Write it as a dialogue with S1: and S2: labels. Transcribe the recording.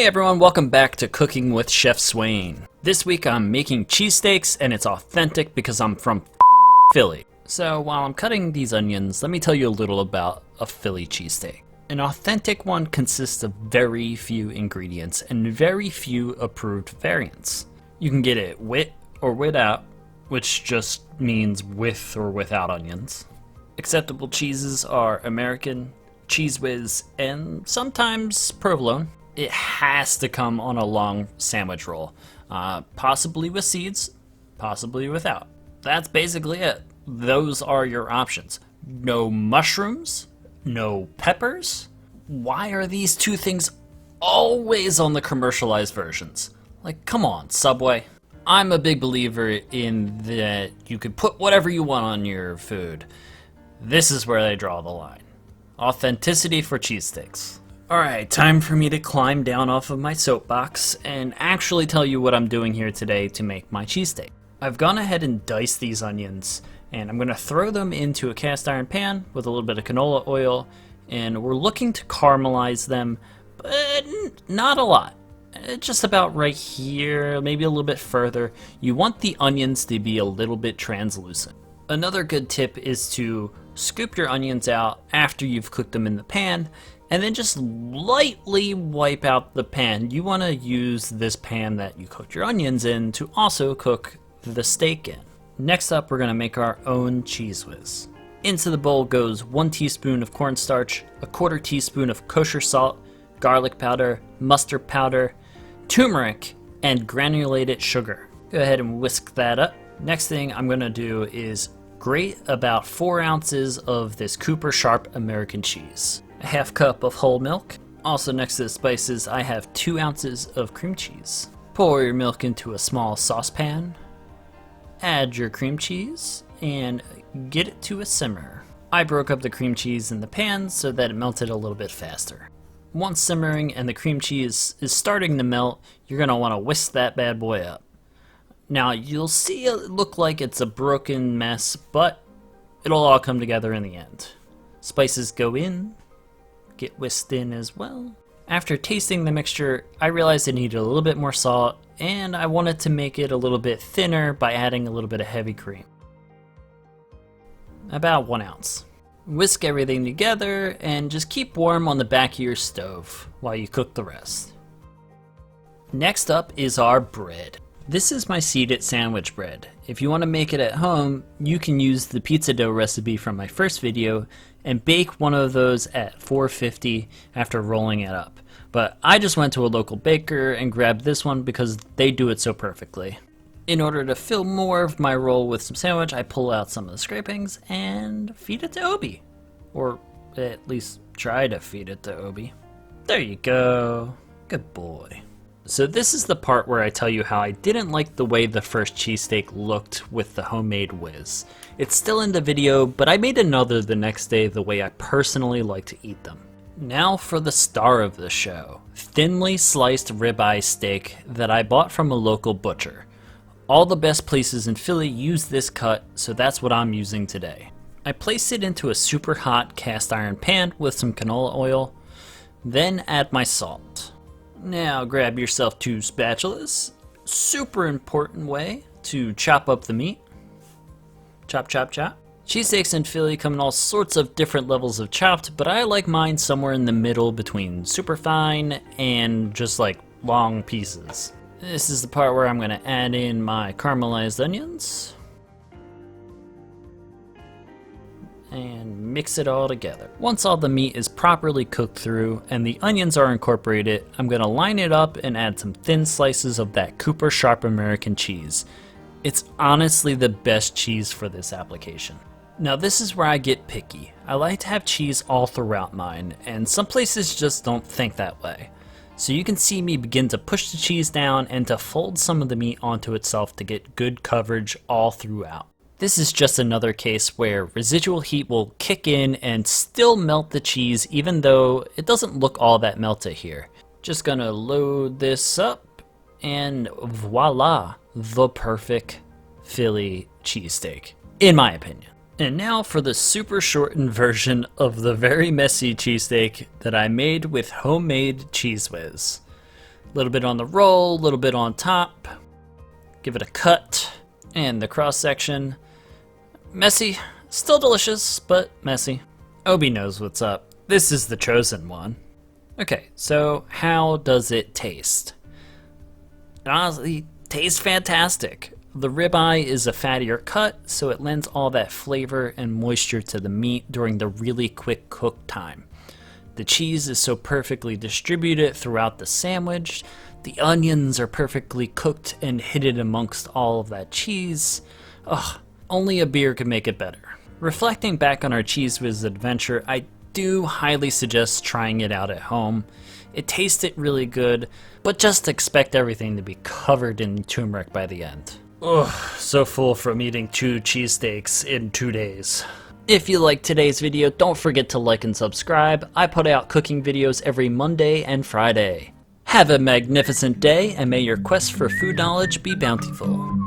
S1: Hey everyone, welcome back to Cooking with Chef Swain. This week I'm making cheesesteaks and it's authentic because I'm from Philly. So while I'm cutting these onions, let me tell you a little about a Philly cheesesteak. An authentic one consists of very few ingredients and very few approved variants. You can get it with or without, which just means with or without onions. Acceptable cheeses are American, cheese whiz, and sometimes provolone. It has to come on a long sandwich roll, possibly with seeds, possibly without. That's basically it. Those are your options. No mushrooms, no peppers. Why are these two things always on the commercialized versions? Like, come on, Subway. I'm a big believer in that you can put whatever you want on your food. This is where they draw the line. Authenticity for cheesesteaks. Alright, time for me to climb down off of my soapbox and actually tell you what I'm doing here today to make my cheesesteak. I've gone ahead and diced these onions, and I'm going to throw them into a cast iron pan with a little bit of canola oil, and we're looking to caramelize them, but not a lot. Just about right here, maybe a little bit further. You want the onions to be a little bit translucent. Another good tip is to scoop your onions out after you've cooked them in the pan, and then just lightly wipe out the pan. You want to use this pan that you cooked your onions in to also cook the steak in. Next up, we're going to make our own cheese whiz. Into the bowl goes 1 teaspoon of cornstarch, a 1/4 teaspoon of kosher salt, garlic powder, mustard powder, turmeric, and granulated sugar. Go ahead and whisk that up. Next thing I'm going to do is grate about 4 ounces of this Cooper Sharp American cheese. A 1/2 cup of whole milk. Also next to the spices, I have 2 ounces of cream cheese. Pour your milk into a small saucepan. Add your cream cheese and get it to a simmer. I broke up the cream cheese in the pan so that it melted a little bit faster. Once simmering and the cream cheese is starting to melt, you're going to want to whisk that bad boy up. Now you'll see it look like it's a broken mess, but it'll all come together in the end. Spices go in, get whisked in as well. After tasting the mixture, I realized it needed a little bit more salt, and I wanted to make it a little bit thinner by adding a little bit of heavy cream. About 1 ounce. Whisk everything together and just keep warm on the back of your stove while you cook the rest. Next up is our bread. This is my seeded sandwich bread. If you want to make it at home, you can use the pizza dough recipe from my first video and bake one of those at 450 after rolling it up. But I just went to a local baker and grabbed this one because they do it so perfectly. In order to fill more of my roll with some sandwich, I pull out some of the scrapings and feed it to Obi. Or at least try to feed it to Obi. There you go. Good boy. So this is the part where I tell you how I didn't like the way the first cheesesteak looked with the homemade whiz. It's still in the video, but I made another the next day the way I personally like to eat them. Now for the star of the show. Thinly sliced ribeye steak that I bought from a local butcher. All the best places in Philly use this cut, so that's what I'm using today. I placed it into a super hot cast iron pan with some canola oil, then add my salt. Now grab yourself 2 spatulas. Super important way to chop up the meat. Chop, chop, chop. Cheesesteaks in Philly come in all sorts of different levels of chopped, but I like mine somewhere in the middle between super fine and just like long pieces. This is the part where I'm going to add in my caramelized onions. And mix it all together. Once all the meat is properly cooked through and the onions are incorporated, I'm going to line it up and add some thin slices of that Cooper Sharp American cheese. It's honestly the best cheese for this application. Now this is where I get picky. I like to have cheese all throughout mine, and some places just don't think that way. So you can see me begin to push the cheese down and to fold some of the meat onto itself to get good coverage all throughout. This is just another case where residual heat will kick in and still melt the cheese even though it doesn't look all that melted here. Just gonna load this up and voila, the perfect Philly cheesesteak, in my opinion. And now for the super shortened version of the very messy cheesesteak that I made with homemade cheese whiz. A little bit on the roll, a little bit on top. Give it a cut. And the cross section. Messy. Still delicious, but messy. Obi knows what's up. This is the chosen one. Okay, so how does it taste? It honestly tastes fantastic. The ribeye is a fattier cut, so it lends all that flavor and moisture to the meat during the really quick cook time. The cheese is so perfectly distributed throughout the sandwich. The onions are perfectly cooked and hidden amongst all of that cheese. Ugh, only a beer could make it better. Reflecting back on our Cheese Whiz adventure, I do highly suggest trying it out at home. It tasted really good, but just expect everything to be covered in turmeric by the end. Ugh, so full from eating 2 cheesesteaks in 2 days. If you liked today's video, don't forget to like and subscribe. I put out cooking videos every Monday and Friday. Have a magnificent day, and may your quest for food knowledge be bountiful.